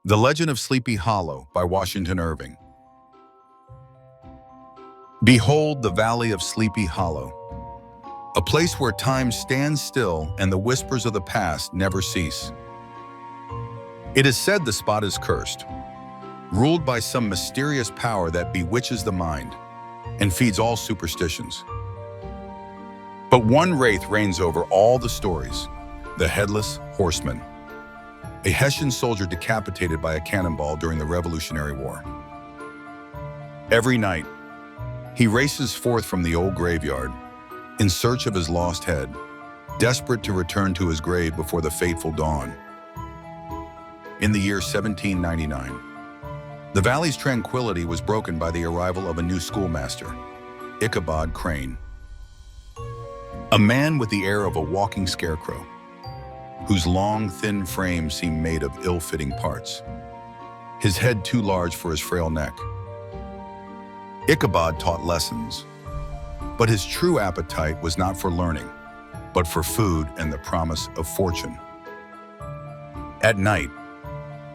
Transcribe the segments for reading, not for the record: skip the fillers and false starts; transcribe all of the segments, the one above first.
The Legend of Sleepy Hollow by Washington Irving. Behold the Valley of Sleepy Hollow, a place where time stands still and the whispers of the past never cease. It is said the spot is cursed, ruled by some mysterious power that bewitches the mind and feeds all superstitions. But one wraith reigns over all the stories, the Headless Horseman, a Hessian soldier decapitated by a cannonball during the Revolutionary War. Every night, he races forth from the old graveyard in search of his lost head, desperate to return to his grave before the fateful dawn. In the year 1799, the valley's tranquility was broken by the arrival of a new schoolmaster, Ichabod Crane, a man with the air of a walking scarecrow, whose long, thin frame seemed made of ill-fitting parts, his head too large for his frail neck. Ichabod taught lessons, but his true appetite was not for learning, but for food and the promise of fortune. At night,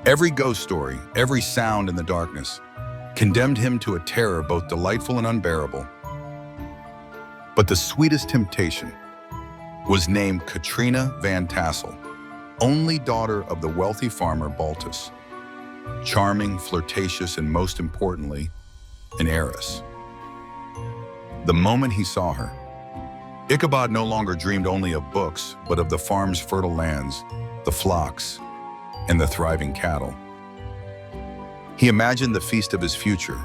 every ghost story, every sound in the darkness, condemned him to a terror both delightful and unbearable. But the sweetest temptation was named Katrina Van Tassel, only daughter of the wealthy farmer Baltus, charming, flirtatious, and most importantly, an heiress. The moment he saw her, Ichabod no longer dreamed only of books, but of the farm's fertile lands, the flocks, and the thriving cattle. He imagined the feast of his future,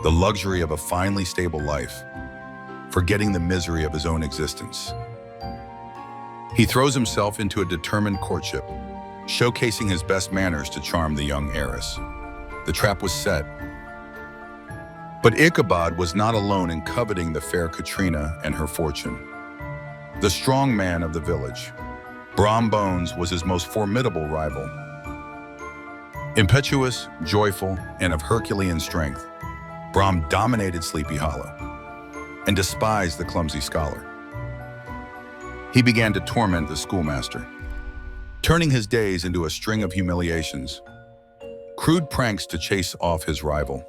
the luxury of a finely stable life, forgetting the misery of his own existence. He throws himself into a determined courtship, showcasing his best manners to charm the young heiress. The trap was set. But Ichabod was not alone in coveting the fair Katrina and her fortune. The strong man of the village, Brom Bones, was his most formidable rival. Impetuous, joyful, and of Herculean strength, Brom dominated Sleepy Hollow and despised the clumsy scholar. He began to torment the schoolmaster, turning his days into a string of humiliations, crude pranks to chase off his rival.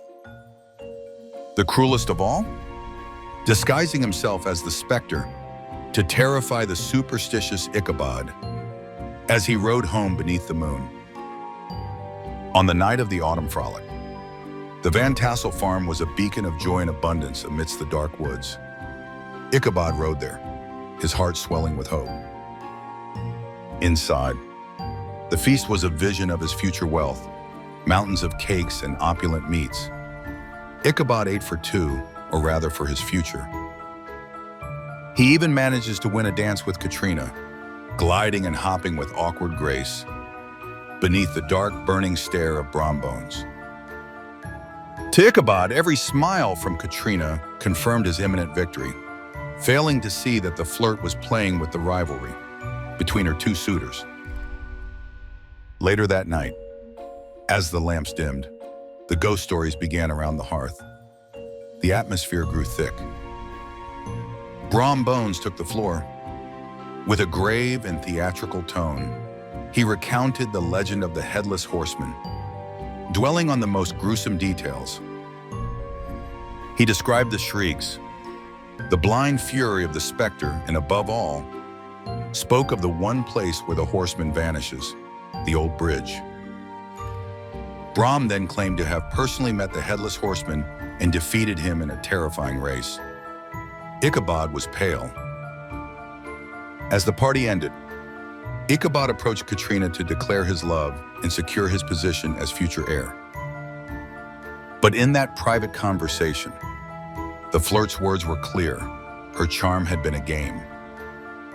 The cruelest of all? Disguising himself as the specter to terrify the superstitious Ichabod as he rode home beneath the moon. On the night of the autumn frolic, the Van Tassel farm was a beacon of joy and abundance amidst the dark woods. Ichabod rode there, his heart swelling with hope. Inside, the feast was a vision of his future wealth, mountains of cakes and opulent meats. Ichabod ate for two, or rather for his future. He even manages to win a dance with Katrina, gliding and hopping with awkward grace beneath the dark, burning stare of Brom Bones. To Ichabod, every smile from Katrina confirmed his imminent victory, failing to see that the flirt was playing with the rivalry between her two suitors. Later that night, as the lamps dimmed, the ghost stories began around the hearth. The atmosphere grew thick. Brom Bones took the floor. With a grave and theatrical tone, he recounted the legend of the Headless Horseman, dwelling on the most gruesome details. He described the shrieks, the blind fury of the specter, and above all, spoke of the one place where the horseman vanishes, the old bridge. Brom then claimed to have personally met the Headless Horseman and defeated him in a terrifying race. Ichabod was pale. As the party ended, Ichabod approached Katrina to declare his love and secure his position as future heir. But in that private conversation, the flirt's words were clear. Her charm had been a game.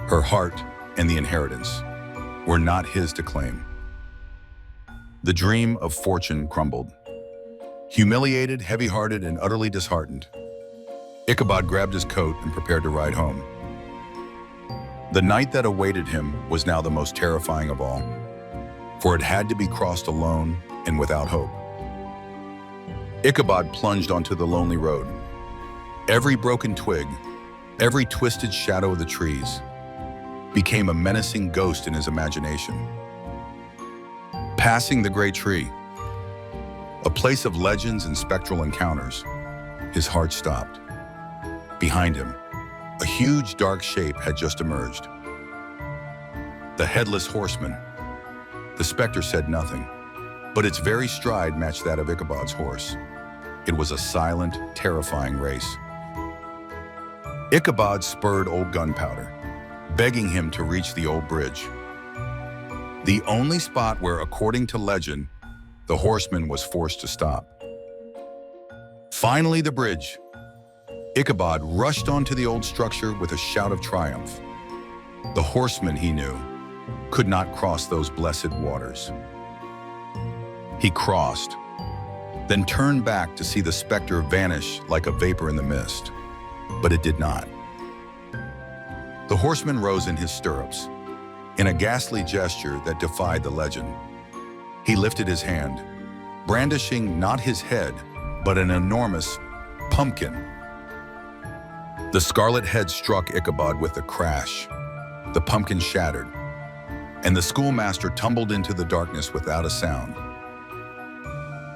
Her heart and the inheritance were not his to claim. The dream of fortune crumbled. Humiliated, heavy-hearted, and utterly disheartened, Ichabod grabbed his coat and prepared to ride home. The night that awaited him was now the most terrifying of all, for it had to be crossed alone and without hope. Ichabod plunged onto the lonely road. Every broken twig, every twisted shadow of the trees became a menacing ghost in his imagination. Passing the great tree, a place of legends and spectral encounters. His heart stopped. Behind him, a huge dark shape had just emerged. The Headless Horseman. The specter said nothing, but its very stride matched that of Ichabod's horse. It was a silent, terrifying race. Ichabod spurred old Gunpowder, begging him to reach the old bridge. The only spot where, according to legend, the horseman was forced to stop. Finally, the bridge. Ichabod rushed onto the old structure with a shout of triumph. The horseman, he knew, could not cross those blessed waters. He crossed, then turned back to see the specter vanish like a vapor in the mist. But it did not. The horseman rose in his stirrups, in a ghastly gesture that defied the legend. He lifted his hand, brandishing not his head, but an enormous pumpkin. The scarlet head struck Ichabod with a crash. The pumpkin shattered, and the schoolmaster tumbled into the darkness without a sound.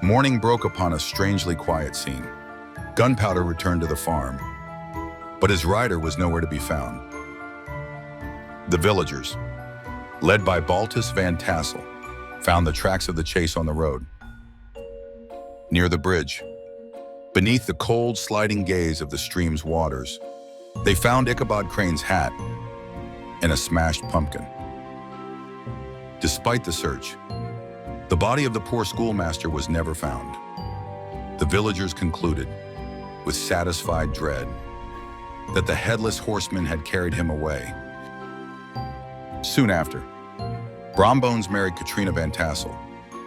Morning broke upon a strangely quiet scene. Gunpowder returned to the farm, but his rider was nowhere to be found. The villagers, led by Baltus Van Tassel, found the tracks of the chase on the road. Near the bridge, beneath the cold, sliding gaze of the stream's waters, they found Ichabod Crane's hat and a smashed pumpkin. Despite the search, the body of the poor schoolmaster was never found. The villagers concluded, with satisfied dread, that the Headless Horseman had carried him away. Soon after, Brombones married Katrina Van Tassel,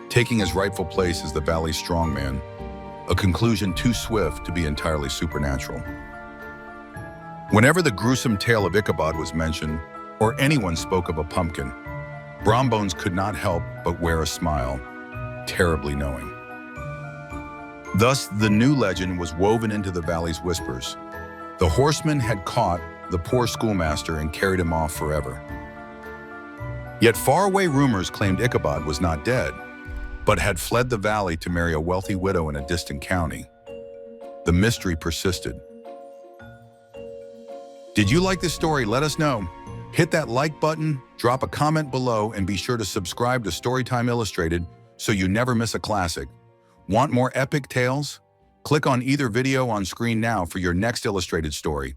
taking his rightful place as the valley's strongman, a conclusion too swift to be entirely supernatural. Whenever the gruesome tale of Ichabod was mentioned, or anyone spoke of a pumpkin, Brombones could not help but wear a smile, terribly knowing. Thus, the new legend was woven into the valley's whispers. The horseman had caught the poor schoolmaster and carried him off forever. Yet faraway rumors claimed Ichabod was not dead, but had fled the valley to marry a wealthy widow in a distant county. The mystery persisted. Did you like this story? Let us know. Hit that like button, drop a comment below, and be sure to subscribe to Storytime Illustrated so you never miss a classic. Want more epic tales? Click on either video on screen now for your next illustrated story.